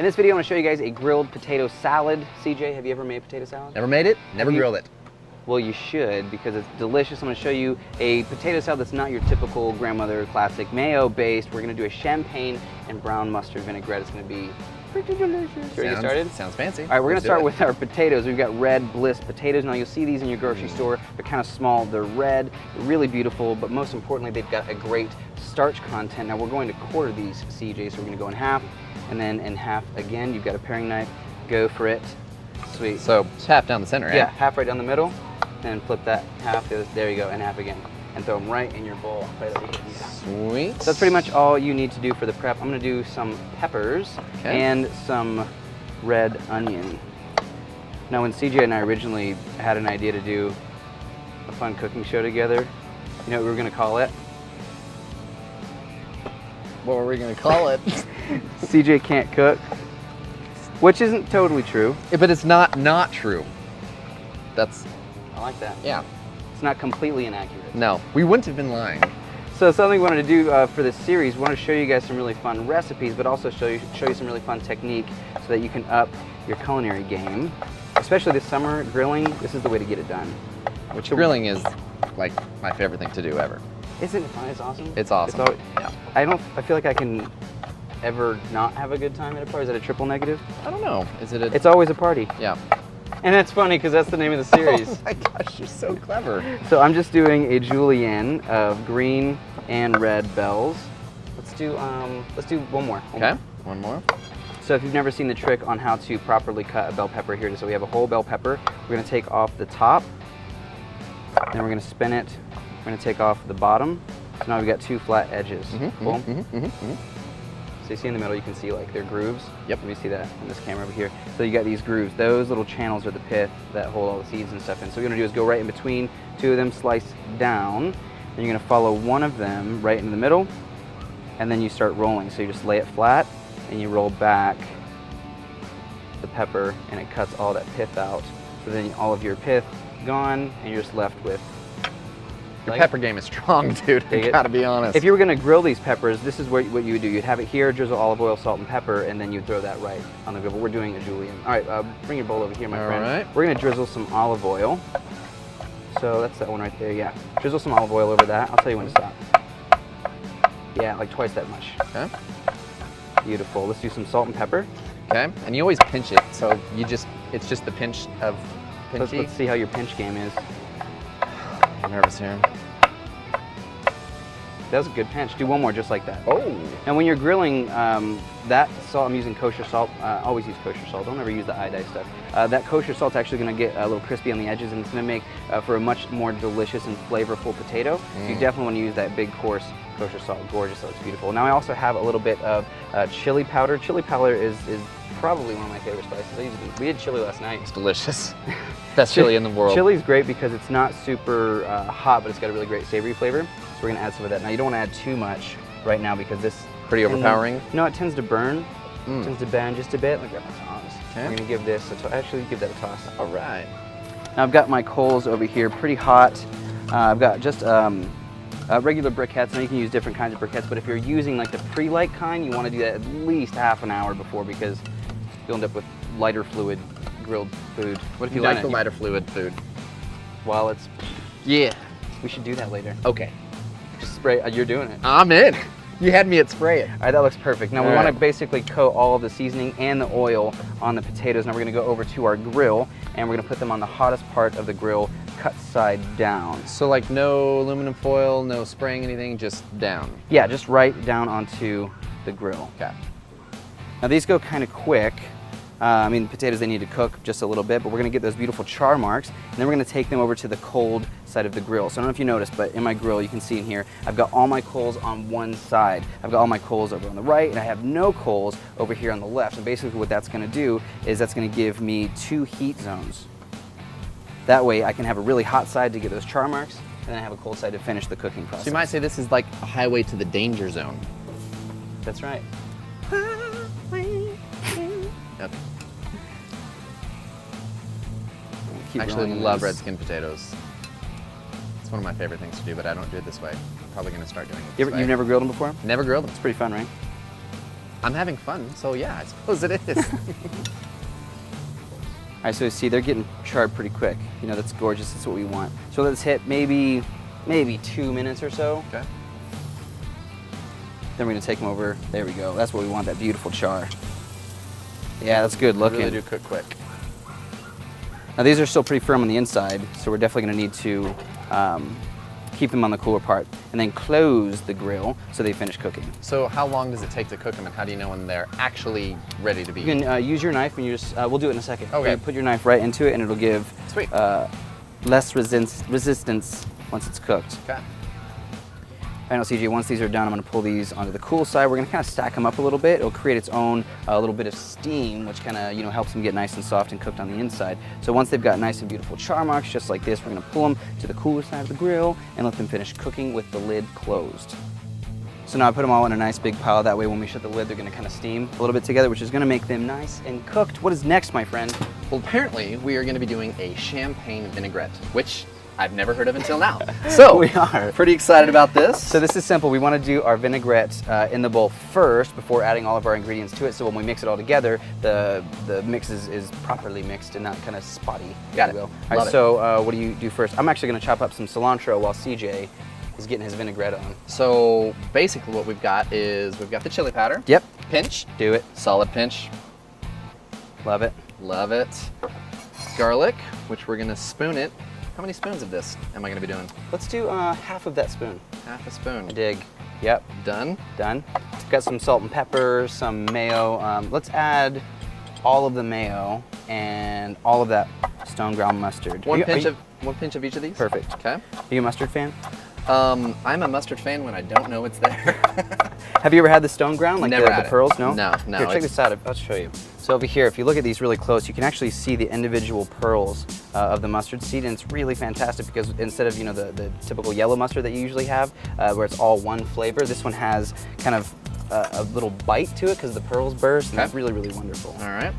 this video, I'm going to show you guys a grilled potato salad. CJ, have you ever made potato salad? Never made it, never grilled it. Well, you should, because it's delicious. I'm going to show you a potato salad that's not your typical grandmother classic mayo-based. We're going to do a champagne and brown mustard vinaigrette. It's going to be pretty delicious. Ready to get started? Sounds fancy. All right, we're going to start with our potatoes. We've got red Bliss potatoes. Now, you'll see these in your grocery store. They're kind of small. They're red, really beautiful, but most importantly, they've got a great starch content. Now, we're going to quarter these, CJ, so we're going to go in half, and then in half again. You've got a paring knife. Go for it. Sweet. So, just half down the center, right? Yeah, half right down the middle. And flip that half, there you go, and half again. And throw them right in your bowl. Right over here. Sweet. So that's pretty much all you need to do for the prep. I'm gonna do some peppers and some red onion. Now when CJ and I originally had an idea to do a fun cooking show together, you know what we were gonna call it? What were we gonna call it? CJ can't cook, which isn't totally true. But it's not true. That's... I like that. Yeah. It's not completely inaccurate. No, we wouldn't have been lying. So something we wanted to do for this series, we want to show you guys some really fun recipes, but also show you some really fun technique so that you can up your culinary game. Especially this summer, grilling, this is the way to get it done. Which grilling is like my favorite thing to do ever. Isn't it fun? It's awesome. It's awesome. It's always, yeah. I feel like I can ever not have a good time at a party. Is that a triple negative? I don't know. Is it a... It's always a party. Yeah. And that's funny because that's the name of the series. Oh my gosh, you're so clever. So I'm just doing a julienne of green and red bells. Let's do one more. Okay, one more. So if you've never seen the trick on how to properly cut a bell pepper, here it is. So we have a whole bell pepper. We're gonna take off the top, then we're gonna spin it. We're gonna take off the bottom. So now we've got two flat edges. Boom. So you see in the middle, you can see like their grooves. Yep. Let me see that in this camera over here. So you got these grooves. Those little channels are the pith that hold all the seeds and stuff in. So what you're gonna do is go right in between two of them, slice down. Then you're gonna follow one of them right in the middle, and then you start rolling. So you just lay it flat, and you roll back the pepper, and it cuts all that pith out. So then all of your pith gone, and you're just left with Your pepper game is strong, dude. I gotta be honest. If you were gonna grill these peppers, this is what you would do. You'd have it here, drizzle olive oil, salt, and pepper, and then you'd throw that right on the grill. But we're doing a julienne. All right, bring your bowl over here, my friend. All right. We're gonna drizzle some olive oil. So that's that one right there, yeah. Drizzle some olive oil over that. I'll tell you when to stop. Yeah, like twice that much. Okay. Beautiful. Let's do some salt and pepper. Okay, and you always pinch it, so it's just the pinch of pinchy. Let's see how your pinch game is. I'm nervous here. That was a good pinch. Do one more just like that. Oh. And when you're grilling, that salt, I'm using kosher salt. Always use kosher salt. Don't ever use the iodized stuff. That kosher salt's actually going to get a little crispy on the edges, and it's going to make for a much more delicious and flavorful potato. So you definitely want to use that big, coarse kosher salt. Gorgeous, so it's beautiful. Now I also have a little bit of chili powder. Chili powder is probably one of my favorite spices. We had chili last night. It's delicious. Best chili in the world. Chili's great because it's not super hot, but it's got a really great savory flavor. So we're gonna add some of that. Now you don't want to add too much right now because this... Pretty overpowering? No, it tends to burn. It tends to bend just a bit. Let me grab my tongs. Okay. We're gonna give this actually give that a toss. All right. Now I've got my coals over here, pretty hot. I've got just regular briquettes. Now you can use different kinds of briquettes, but if you're using like the pre-light kind, you want to do that at least half an hour before because you'll end up with lighter fluid grilled food. What if you like the lighter fluid food? Well, it's... Yeah. We should do that later. Okay. Just spray, you're doing it. I'm in. You had me at spray it. All right, that looks perfect. Now we want to basically coat all of the seasoning and the oil on the potatoes. Now we're gonna go over to our grill and we're gonna put them on the hottest part of the grill, cut side down. So like no aluminum foil, no spraying anything, just down? Yeah, just right down onto the grill. Okay. Now these go kind of quick. I mean, potatoes, they need to cook just a little bit, but we're gonna get those beautiful char marks, and then we're gonna take them over to the cold side of the grill. So I don't know if you noticed, but in my grill, you can see in here, I've got all my coals on one side. I've got all my coals over on the right, and I have no coals over here on the left. And basically what that's gonna do is that's gonna give me 2 heat zones. That way I can have a really hot side to get those char marks, and then I have a cold side to finish the cooking process. So you might say this is like a highway to the danger zone. That's right. Yep. Keep I actually rolling love this. red skin potatoes. It's one of my favorite things to do, but I don't do it this way. I'm probably going to start doing it this way. You've never grilled them before? Never grilled them. It's pretty fun, right? I'm having fun, so yeah, I suppose it is. All right, so you see they're getting charred pretty quick. You know, that's gorgeous. That's what we want. So let's hit maybe 2 minutes or so. Okay. Then we're gonna take them over. There we go. That's what we want, that beautiful char. Yeah, that's good looking. Really do cook quick. Now these are still pretty firm on the inside, so we're definitely gonna need to keep them on the cooler part and then close the grill so they finish cooking. So how long does it take to cook them, and how do you know when they're actually ready to be You can use your knife and you just, we'll do it in a second. Okay. You put your knife right into it and it'll give Sweet. less resistance once it's cooked. Okay. I know, CJ, once these are done, I'm gonna pull these onto the cool side. We're gonna kind of stack them up a little bit. It'll create its own little bit of steam, which kind of, helps them get nice and soft and cooked on the inside. So once they've got nice and beautiful char marks, just like this, we're gonna pull them to the cooler side of the grill and let them finish cooking with the lid closed. So now I put them all in a nice big pile. That way when we shut the lid, they're gonna kind of steam a little bit together, which is gonna make them nice and cooked. What is next, my friend? Well, apparently we are going to be doing a champagne vinaigrette, which I've never heard of until now. So We are. pretty excited about this. So this is simple. We want to do our vinaigrette in the bowl first before adding all of our ingredients to it. So when we mix it all together, the mix is properly mixed and not kind of spotty. Got if you it. will. All Love right, it. so what do you do first? I'm actually going to chop up some cilantro while CJ is getting his vinaigrette on. So basically what we've got is we've got the chili powder. Yep. Pinch. Do it. Solid pinch. Love it. Love it. Garlic, which we're going to spoon it. How many spoons of this am I going to be doing? Let's do half of that spoon. Half a I spoon. dig. Yep. Done. Done. Got some salt and pepper, some mayo. Let's add all of the mayo and all of that stone ground mustard. One Are you- pinch of each of these. Perfect. Okay. Are you a mustard fan? I'm a mustard fan when I don't know it's there. Have you ever had the stone ground, like Never the had it. pearls? No? No, no, Here, check it's- this out. I'll show you. So over here, if you look at these really close, you can actually see the individual pearls of the mustard seed, and it's really fantastic because instead of the typical yellow mustard that you usually have, where it's all one flavor, this one has kind of a little bite to it because the pearls burst, and Okay. it's really, really wonderful. All right.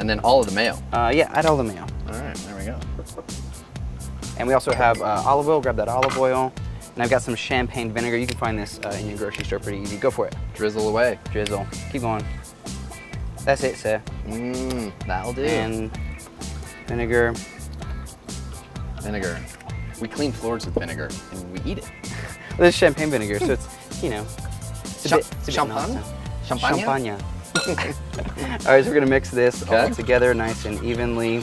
And then all of the mayo. Yeah, add all the mayo. All right, there we go. And we also have olive oil. Grab that olive oil. And I've got some champagne vinegar. You can find this in your grocery store pretty easy. Go for it. Drizzle away. Drizzle. Keep going. That's it, sir. That'll do. And vinegar. Vinegar. We clean floors with vinegar and we eat it. Well, this is champagne vinegar, so it's, it's a bit Champagne? nonsense. Champagne? Champagne. All right, so we're gonna mix this all Okay. together nice and evenly.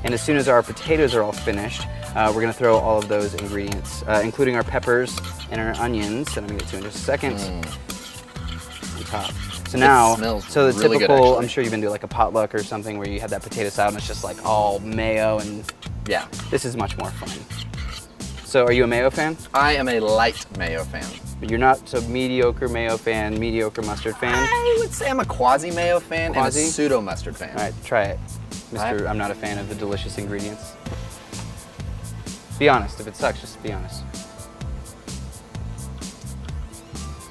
And as soon as our potatoes are all finished, we're gonna throw all of those ingredients, including our peppers and our onions, that I'm gonna get to in just a second, on top. So now, smells so the really good, typical, actually. I'm sure you've been to like a potluck or something where you have that potato salad and it's just like all mayo, and Yeah. this is much more fun. So are you a mayo fan? I am a light mayo fan. But you're not so mediocre mayo fan, mediocre mustard fan? I would say I'm a quasi mayo fan Quasi? and a pseudo mustard fan. All right, try it. Mr. I- I'm not a fan of the delicious ingredients. Be honest. If it sucks, just be honest.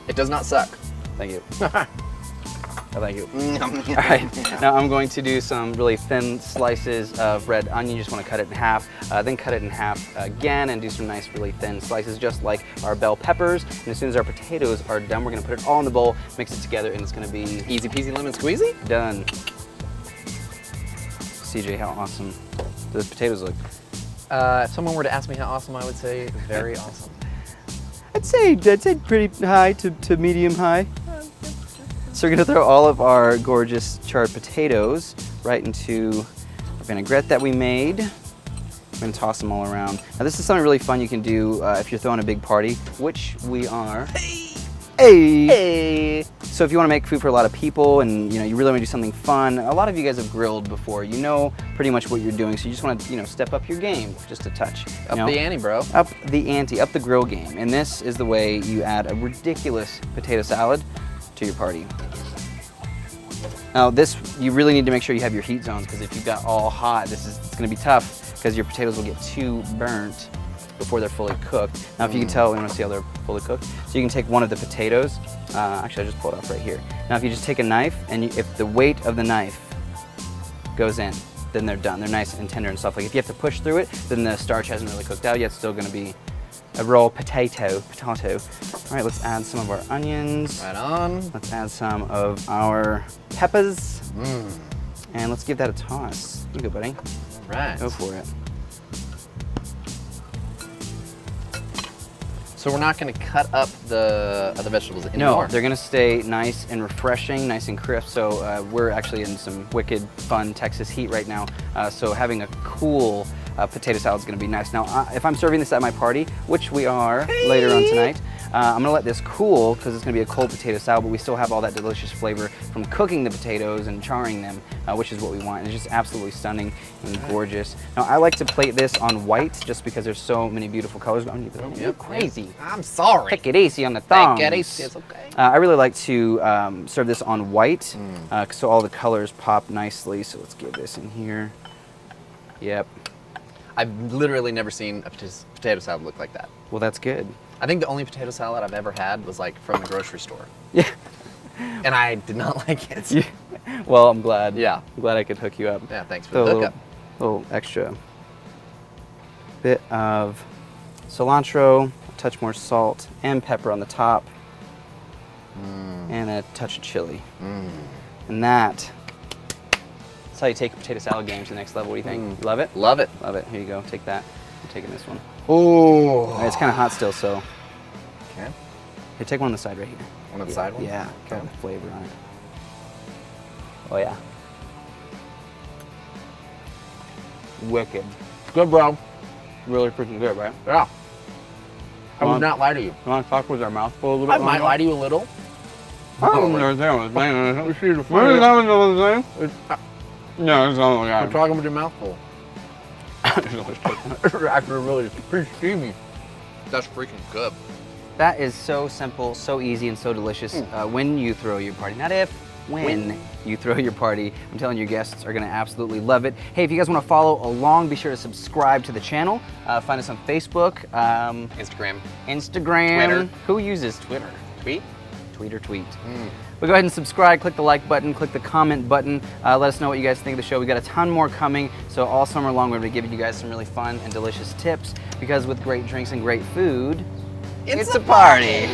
It does not suck. Thank you. Oh, thank you. All right, now I'm going to do some really thin slices of red onion. You just want to cut it in half, then cut it in half again and do some nice really thin slices just like our bell peppers. And as soon as our potatoes are done, we're going to put it all in the bowl, mix it together, and it's going to be Easy peasy lemon squeezy? done. CJ, how awesome do those potatoes look? If someone were to ask me how awesome, I would say very awesome. I'd say pretty high to medium high. So we're gonna throw all of our gorgeous charred potatoes right into a vinaigrette that we made. We're gonna toss them all around. Now this is something really fun you can do if you're throwing a big party, which we are. Hey! So if you wanna make food for a lot of people and you really wanna do something fun, a lot of you guys have grilled before. You know pretty much what you're doing, so you just wanna step up your game just a touch. Up the ante, bro. Up the ante, up the grill game. And this is the way you add a ridiculous potato salad to your party. Now this, you really need to make sure you have your heat zones, because if you've got all hot, it's gonna be tough because your potatoes will get too burnt before they're fully cooked. Now if you can tell, we want to see how they're fully cooked. So you can take one of the potatoes, actually I just pulled it off right here. Now if you just take a knife, and if the weight of the knife goes in, then they're done. They're nice and tender and soft. Like if you have to push through it, then the starch hasn't really cooked out yet. It's still gonna be a raw potato. All right, let's add some of our onions. Right on. Let's add some of our peppers. And let's give that a toss. You go, buddy. All right. Go for it. So we're not going to cut up the other vegetables No, anymore. they're gonna stay nice and refreshing, nice and crisp. So we're actually in some wicked fun Texas heat right now. So having a cool potato salad is gonna be nice. Now, if I'm serving this at my party, which we are later on tonight, I'm gonna let this cool because it's gonna be a cold potato salad, but we still have all that delicious flavor from cooking the potatoes and charring them, which is what we want. And it's just absolutely stunning and gorgeous. Now, I like to plate this on white just because there's so many beautiful colors going on. You're crazy. I'm sorry. Take it easy on the thumbs. Take it easy, it's okay. I really like to serve this on white, so all the colors pop nicely. So let's get this in here. Yep. I've literally never seen a potato salad look like that. Well, that's good. I think the only potato salad I've ever had was like from the grocery store. Yeah. And I did not like it. Yeah. Well, I'm glad. Yeah. I'm glad I could hook you up. Yeah, thanks for Throw the a hookup. little extra bit of cilantro, a touch more salt and pepper on the top, and a touch of chili. And that's how you take a potato salad game to the next level. What do you think? You love it? Love it. Love it. Here you go. Take that. I'm taking this one. Oh. It's kind of hot still, so Okay. here, take one on the side right here. One on the side one? Yeah. Okay. Got the flavor on it. Oh yeah. Wicked. Good, bro. Really freaking good, right? Yeah. I Come would on. not lie to you. You want to talk with our mouth full a little bit? I might lie to you a little. No, it's all I'm talking with your mouth full. Actually, really, pretty steamy. That's freaking good. That is so simple, so easy, and so delicious when you throw your party. Not if, when you throw your party. I'm telling you, your guests are gonna absolutely love it. Hey, if you guys wanna follow along, be sure to subscribe to the channel. Find us on Facebook, Instagram. Twitter. Who uses Twitter? Tweet? Tweet or tweet. But go ahead and subscribe, click the like button, click the comment button. Let us know what you guys think of the show. We got a ton more coming, so all summer long we're gonna be giving you guys some really fun and delicious tips, because with great drinks and great food, it's a party.